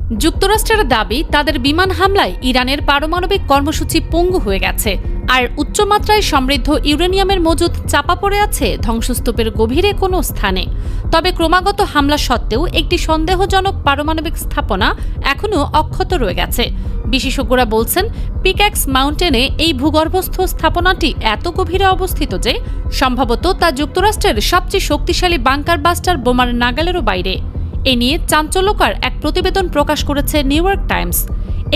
যুক্তরাষ্ট্রের দাবি, তাদের বিমান হামলায় ইরানের পারমাণবিক কর্মসূচি পঙ্গু হয়ে গেছে, আর উচ্চমাত্রায় সমৃদ্ধ ইউরেনিয়ামের মজুদ চাপা পড়ে আছে ধ্বংসস্তূপের গভীরে কোনো স্থানে। তবে ক্রমাগত হামলা সত্ত্বেও একটি সন্দেহজনক পারমাণবিক স্থাপনা এখনও অক্ষত রয়ে গেছে। বিশেষজ্ঞরা বলছেন, পিক্যাক্স মাউন্টেনে এই ভূগর্ভস্থ স্থাপনাটি এত গভীরে অবস্থিত যে সম্ভবত তা যুক্তরাষ্ট্রের সবচেয়ে শক্তিশালী বাংকার বাস্টার বোমার নাগালেরও বাইরে। এ নিয়ে চাঞ্চল্যকর এক প্রতিবেদন প্রকাশ করেছে নিউ ইয়র্ক টাইমস।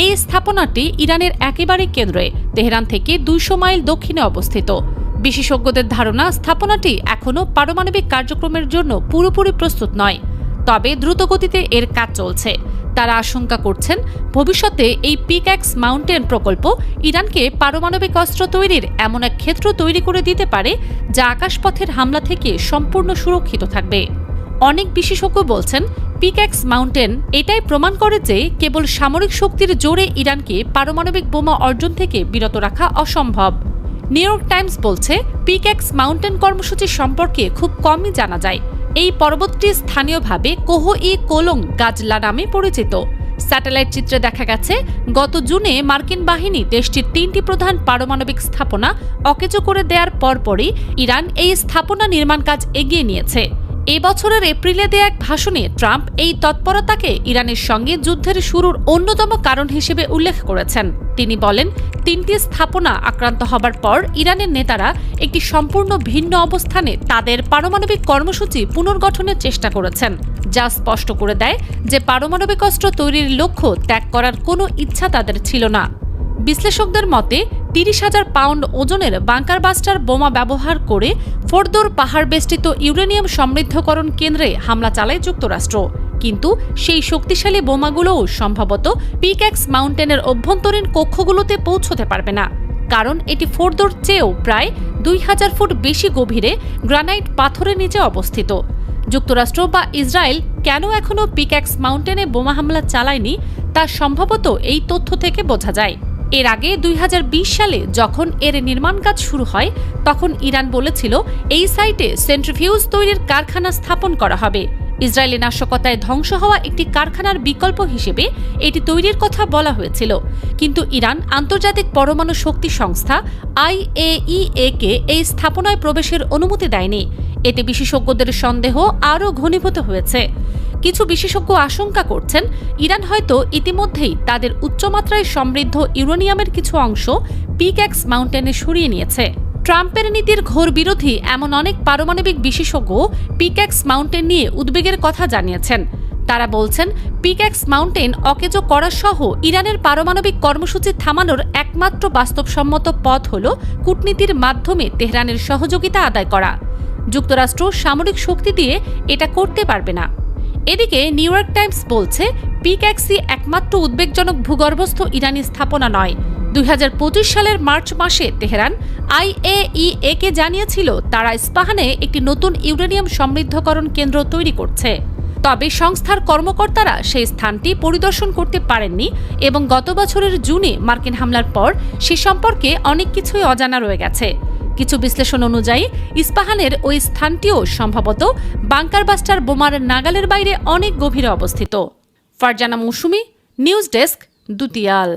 এই স্থাপনাটি ইরানের একেবারে কেন্দ্রে, তেহরান থেকে 200 মাইল দক্ষিণে অবস্থিত। বিশেষজ্ঞদের ধারণা, স্থাপনাটি এখনও পারমাণবিক কার্যক্রমের জন্য পুরোপুরি প্রস্তুত নয়, তবে দ্রুতগতিতে এর কাজ চলছে। তারা আশঙ্কা করছেন, ভবিষ্যতে এই পিক্যাক্স মাউন্টেন প্রকল্প ইরানকে পারমাণবিক অস্ত্র তৈরির এমন এক ক্ষেত্র তৈরি করে দিতে পারে যা আকাশপথের হামলা থেকে সম্পূর্ণ সুরক্ষিত থাকবে। অনেক বিশেষজ্ঞ বলছেন, পিক্যাক্স মাউন্টেন এটাই প্রমাণ করে যে কেবল সামরিক শক্তির জোরে ইরানকে পারমাণবিক বোমা অর্জন থেকে বিরত রাখা অসম্ভব। নিউ ইয়র্ক টাইমস বলছে, পিক্যাক্স মাউন্টেন কর্মসূচি সম্পর্কে খুব কমই জানা যায়। এই পর্বতটি স্থানীয়ভাবে কোহ-ই-কোলং গাজলা নামে পরিচিত। স্যাটেলাইট চিত্রে দেখা গেছে, গত জুনে মার্কিন বাহিনী দেশটির 3টি প্রধান পারমাণবিক স্থাপনা অকেজো করে দেওয়ার পরপরই ইরান এই স্থাপনা নির্মাণ কাজ এগিয়ে নিয়েছে। এ বছরের এপ্রিলে দেয়া এক ভাষণে ট্রাম্প এই তৎপরতাকে ইরানের সঙ্গে যুদ্ধের শুরুর অন্যতম কারণ হিসেবে উল্লেখ করেছেন। তিনি বলেন, 3টি স্থাপনা আক্রান্ত হবার পর ইরানের নেতারা একটি সম্পূর্ণ ভিন্ন অবস্থানে তাদের পারমাণবিক কর্মসূচি পুনর্গঠনের চেষ্টা করেছেন, যা স্পষ্ট করে দেয় যে পারমাণবিক অস্ত্র তৈরির লক্ষ্য ত্যাগ করার কোনো ইচ্ছা তাদের ছিল না। বিশ্লেষকদের মতে, 30,000 পাউন্ড ওজনের বাংকার বাস্টার বোমা ব্যবহার করে ফোর্দোর পাহাড় বেষ্টিত ইউরেনিয়াম সমৃদ্ধকরণ কেন্দ্রে হামলা চালায় যুক্তরাষ্ট্র। কিন্তু সেই শক্তিশালী বোমাগুলোও সম্ভবত পিক্যাক্স মাউন্টেনের অভ্যন্তরীণ কক্ষগুলোতে পৌঁছতে পারবে না, কারণ এটি ফোর্দোর চেয়েও প্রায় 2000 ফুট বেশি গভীরে গ্রানাইট পাথরের নিচে অবস্থিত। যুক্তরাষ্ট্র বা ইসরায়েল কেন এখনও পিক্যাক্স মাউন্টেনে বোমা হামলা চালায়নি তা সম্ভবত এই তথ্য থেকে বোঝা যায়। এর আগে 2020 সালে যখন এর নির্মাণ কাজ শুরু হয়, তখন ইরান বলেছিল এই সাইটে সেন্ট্রিফিউজ তৈরির কারখানা স্থাপন করা হবে। ইসরায়েলি নাশকতায় ধ্বংস হওয়া একটি কারখানার বিকল্প হিসেবে এটি তৈরির কথা বলা হয়েছিল, কিন্তু ইরান আন্তর্জাতিক পরমাণু শক্তি সংস্থা IAEA-কে এই স্থাপনায় প্রবেশের অনুমতি দেয়নি। এতে বিশেষজ্ঞদের সন্দেহ আরও ঘনীভূত হয়েছে। কিছু বিশেষজ্ঞ আশঙ্কা করছেন, ইরান হয়তো ইতিমধ্যেই তাদের উচ্চমাত্রায় সমৃদ্ধ ইউরেনিয়ামের কিছু অংশ পিক্যাক্স মাউন্টেনে সরিয়ে নিয়েছে। ট্রাম্পের নীতির ঘোর বিরোধী এমন অনেক পারমাণবিক বিশেষজ্ঞ পিক্যাক্স মাউন্টেন নিয়ে উদ্বেগের কথা জানিয়েছেন। তারা বলছেন, পিক্যাক্স মাউন্টেন অকেজো করা সহ ইরানের পারমাণবিক কর্মসূচি থামানোর একমাত্র বাস্তবসম্মত পথ হল কূটনীতির মাধ্যমে তেহরানের সহযোগিতা আদায় করা। যুক্তরাষ্ট্র সামরিক শক্তি দিয়ে এটা করতে পারবে না। এদিকে নিউ ইয়র্ক টাইমস বলছে, পিক্যাক্সই একমাত্র উদ্বেগজনক ভূগর্ভস্থ ইরানি স্থাপনা নয়। 2025 সালের মার্চ মাসে তেহরান IAEA-কে জানিয়েছিল তারা ইস্পাহানে একটি নতুন ইউরেনিয়াম সমৃদ্ধকরণ কেন্দ্র তৈরি করছে। তবে সংস্থার কর্মকর্তারা সেই স্থানটি পরিদর্শন করতে পারেননি এবং গত বছরের জুনে মার্কিন হামলার পর সে সম্পর্কে অনেক কিছুই অজানা রয়ে গেছে। কিছু বিশ্লেষণ অনুযায়ী ইস্পাহানের ওই স্থানটিও সম্ভবত বাংকার বাস্টার বোমার নাগালের বাইরে অনেক গভীরে অবস্থিত। ফারজানা মৌসুমী, নিউজ ডেস্ক, দুতিয়াল।